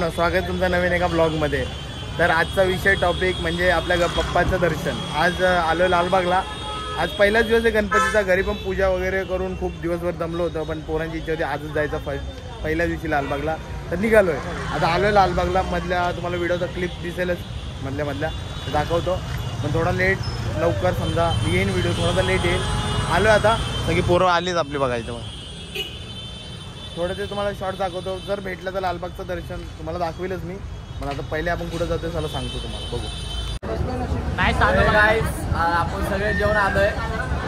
मित्रांनो, स्वागत तुमचं नवीन एका ब्लॉगमध्ये। तर आजचा विषय टॉपिक म्हणजे आपल्या पप्पाचं दर्शन। आज आलो लालबागला। आज पहिलाच दिवस आहे गणपतीचा। घरी पण पूजा वगैरे करून खूप दिवसभर दमलो होतो, पण पोरांची इच्छा होती आजच जायचं पहिल्या दिवशी लालबागला। तर निघालोय, आता आलोय लालबागला। मधल्या तुम्हाला व्हिडिओचा क्लिप दिसेलच, मधल्या दाखवतो, पण थोडा लेट लवकर समजा येईन व्हिडिओ, थोडासा लेट येईल। आलोय आता, सगळी पोरं आलीच आपली बघायचं। मग थोडं ते तुम्हाला शॉर्ट दाखवतो, जर भेटलं तर लालबागचं दर्शन तुम्हाला दाखवेलच मी। पण आता पहिले आपण कुठं जातो त्याला सांगतो तुम्हाला, बघू। नाही सांगतो गाईस, आपण सगळे जेवण आलोय।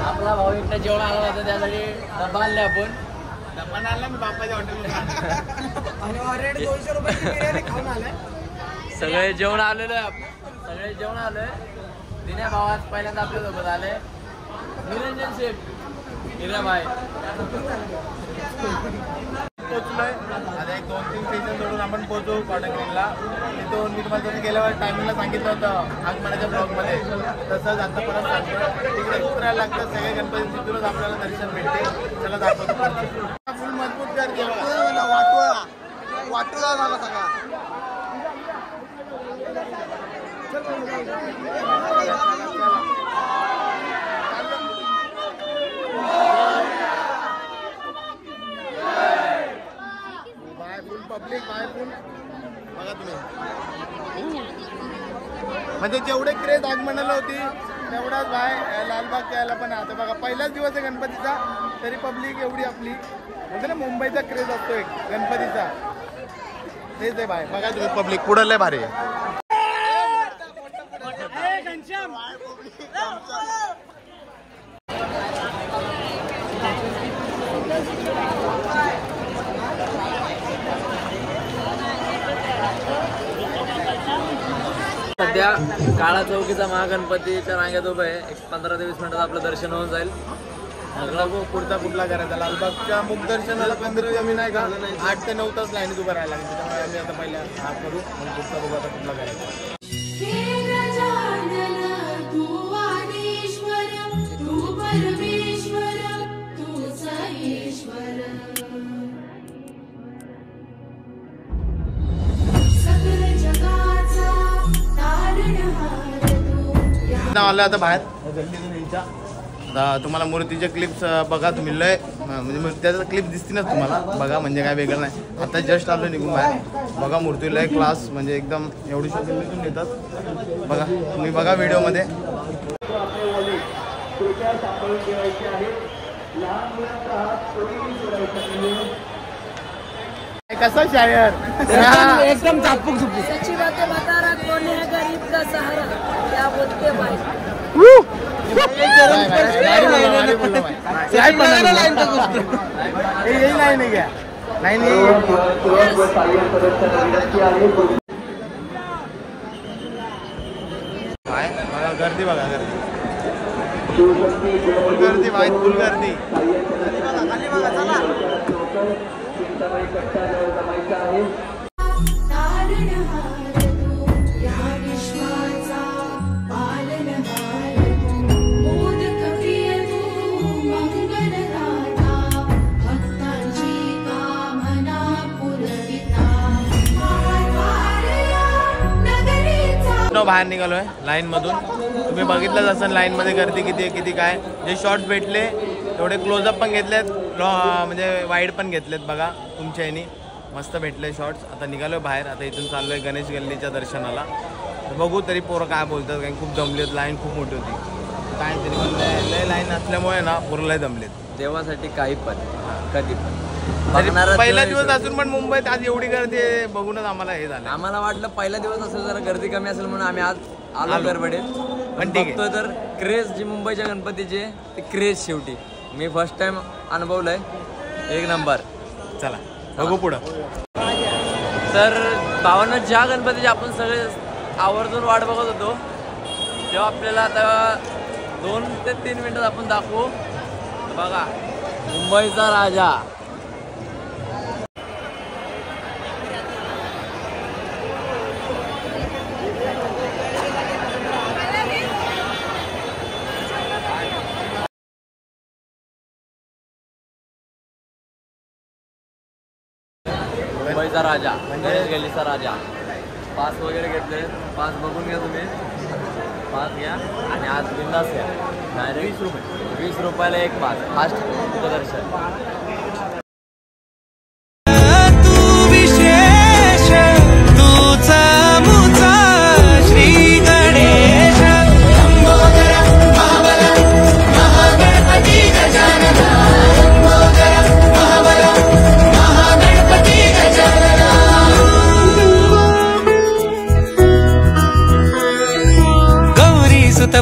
आपला भाऊ एकटा जेवण आला होता, त्यासाठी डबा आणले आपण। डबा आणला मी बापाच्या हॉटेलवर आणि ऑलरेडी 200 रुपयाची बिर्याणी खाऊन आलोय। सगळे जेवण आलेलो आहे, सगळे जेवण आलोय। दिन्या भाऊ आज पहिल्यांदा आपल्या सोबत आले। निरंजन शेफ, हिरा भाई पोचलोय। आता एक 2-3 स्टेशन सोडून आपण पोहोचू कॉटनग्रीनला। तिथून मी तुम्हाला गेल्यावर टायमिंगला सांगितलं होतं आगमनाच्या ब्लॉगमध्ये, तसंच आता परत सांगतो। तिकडे उतरायला लागतं, सगळे गणपती तिथूनच आपल्याला दर्शन भेटते। चला दाखवतो। फुल मजबूत करते वाटू झाला सगळा। पब्लिक बाय फुल बघा तुम्ही, म्हणजे जेवढे क्रेज आगमनाला होती तेवढाच बाय लालबाग यायला पण। आता बघा पहिलाच दिवस आहे गणपतीचा, तरी पब्लिक एवढी आपली म्हणजे ना मुंबईचा क्रेज असतो एक गणपतीचा, तेच आहे बाय। बघा तुम्ही पब्लिक पुढं लय भारी आहे। सध्या काळा चौकीचा महागणपतीच्या रांगेत उभं आहे। एक 15 ते 20 मिनिटात आपलं दर्शन होऊन जाईल। पुढचा कुठला करायचा? लालबागच्या मुख दर्शनाला कमीत कमी नाही का 8 ते 9 तास लाईनीत उभं राहायला लागेल। त्यामुळे आम्ही आता पहिला हा करू, मग पुढचा बघू आता कुठला करायचा। आलं आता बाहेर गल्लीतून यांच्या। आता तुम्हाला मूर्तीचे क्लिप्स बघा तुम्ही, लय म्हणजे मूर्तीचा क्लिप दिसते ना तुम्हाला, बघा म्हणजे काय वेगळं नाही। आता जस्ट आलो निघून बाहेर, बघा मूर्ती लय क्लास, म्हणजे एकदम एवढीशा गल्लीतून येतात बघा तुम्ही, बघा व्हिडिओमध्ये। कसा शायर एकदम चापक चुपू। सच्ची बातें बता रहा, कौन है गरीब का सहारा, क्या बोलते भाई। गर्दी बघा, गर्दी भाई, फुल गर्दी। बाहेर निघालोय लाईन मधून। तुम्ही बघितलंच असेल लाईन मध्ये गर्दी किती आहे, किती काय। जे शॉर्ट्स भेटले तेवढे क्लोजअप पण घेतलेत, म्हणजे वाईड पण घेतलेत बघा तुमच्या ह्यानी, मस्त भेटले शॉर्ट्स। आता निघालोय बाहेर, आता इथून चाललोय गणेश गल्लीच्या दर्शनाला। बघू तरी पोरं काय बोलतात, कारण खूप जमलेत, लाईन खूप मोठी होती। काय तरी पण लय लाईन असल्यामुळे ना पोरं लय जमलेत। देवासाठी काही पण कधी पण पहिला दिवस असून पण मुंबईत आज एवढी गर्दी बघूनच आम्हाला हे झालं। आम्हाला वाटलं पहिला दिवस असेल, जरा गर्दी कमी असेल म्हणून आम्ही आज आलो गडबडीत। पण ठीक आहे, तर क्रेज जी मुंबईच्या गणपतीची ते क्रेज शेवटी मी फर्स्ट टाइम अनुभवलंय, एक नंबर। चला बघू पुढं। तर भावांना ज्या गणपतीची आपण सगळे आवर्जून वाट बघत होतो, तेव्हा आपल्याला आता 2 ते 3 मिनिटात आपण दाखवू। बघा मुंबईचा राजा। गल्लीचा राजा, गणेश गल्लीचा राजा. पास वगैरे घेतले, पास बघून घ्या तुम्ही, पास घ्या आणि आज बिंदास घ्या. डायरेक्ट 20 रुपयाला एक पास, फास्ट दर्शन.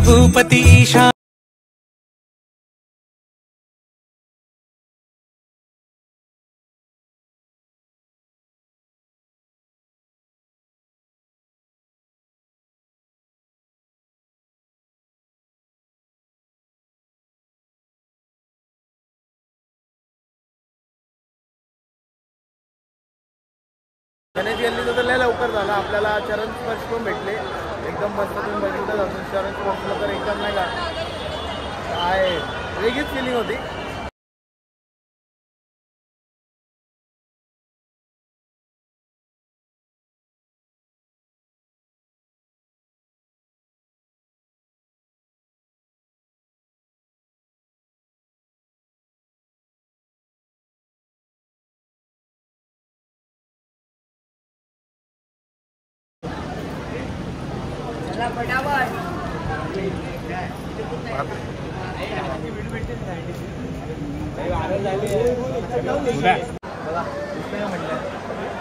भूपती ईशा. गणेश गल्लीचं तर लय लवकर झालं. आपल्याला चरण स्पर्श पण भेटले एकदम मस्त. तुम्ही बघितलं असून चरण स्पर्शलं तर एकदम नाही का काय वेगळीच फिलिंग होती.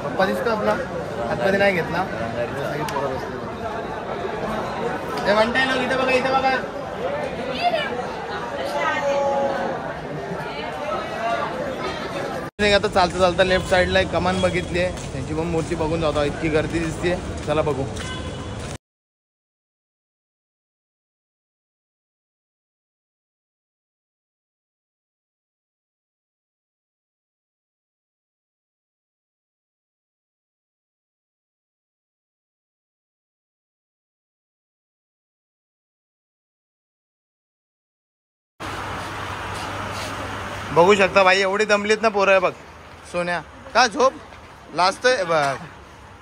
पप्पा दिसतो आपला आतमध्ये नाही घेतला. ते म्हणताय ना इथे बघा, इथे बघा. आता चालता चालता लेफ्ट साईडला एक कमान बघितली आहे, त्यांची पण मूर्ती बघून जातो. इतकी गर्दी दिसते, चला बघू. बघू शकता भाई, एवढी दमलीत ना पोरं. बघ सोन्या का झोप लाजतोय बघ.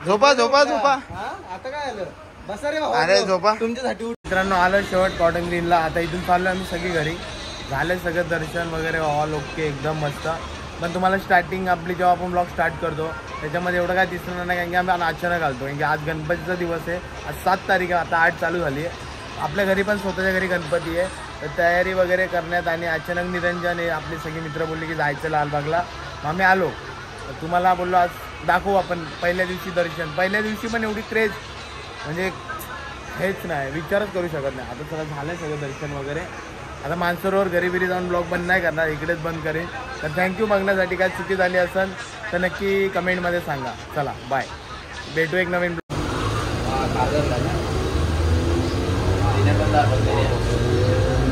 झोपा झोपा झोपा. आता काय आलं, बसा रे अरे झोपा. तुमच्यासाठी. मित्रांनो आलं शेवट कॉटन ग्रीनला. आता इथून चाललो आम्ही सगळी घरी. झाले सगळं दर्शन वगैरे, ऑल ओके एकदम मस्त. पण तुम्हाला स्टार्टिंग आपली जेव्हा आपण ब्लॉग स्टार्ट करतो त्याच्यामध्ये एवढं काय दिसणार नाही, कारण की आम्ही अचानक घालतो. कारण की आज गणपतीचा दिवस आहे. आज 7 तारीख आहे, आता 8 चालू झाली आहे. आपल्या घरी पण स्वतःच्या घरी गणपती आहे, तर तयारी वगैरे करण्यात आणि अचानक निरंजन आपली सगळी मित्र बोलली की जायचं लालबागला. मग आम्ही आलो. तर तुम्हाला बोललो आज दाखवू आपण पहिल्या दिवशी दर्शन. पहिल्या दिवशी पण एवढी क्रेज म्हणजे हेच नाही, विचारच करू शकत नाही. आता सगळं झालं आहे सगळं दर्शन वगैरे. आता मानसरोवर घरी बिरी जाऊन ब्लॉग बंद नाही करणार, इकडेच बंद करेन. तर थँक्यू बघण्यासाठी. काय चुकी झाली असेल तर नक्की कमेंटमध्ये सांगा. चला बाय, भेटू एक नवीन पण दाखवते.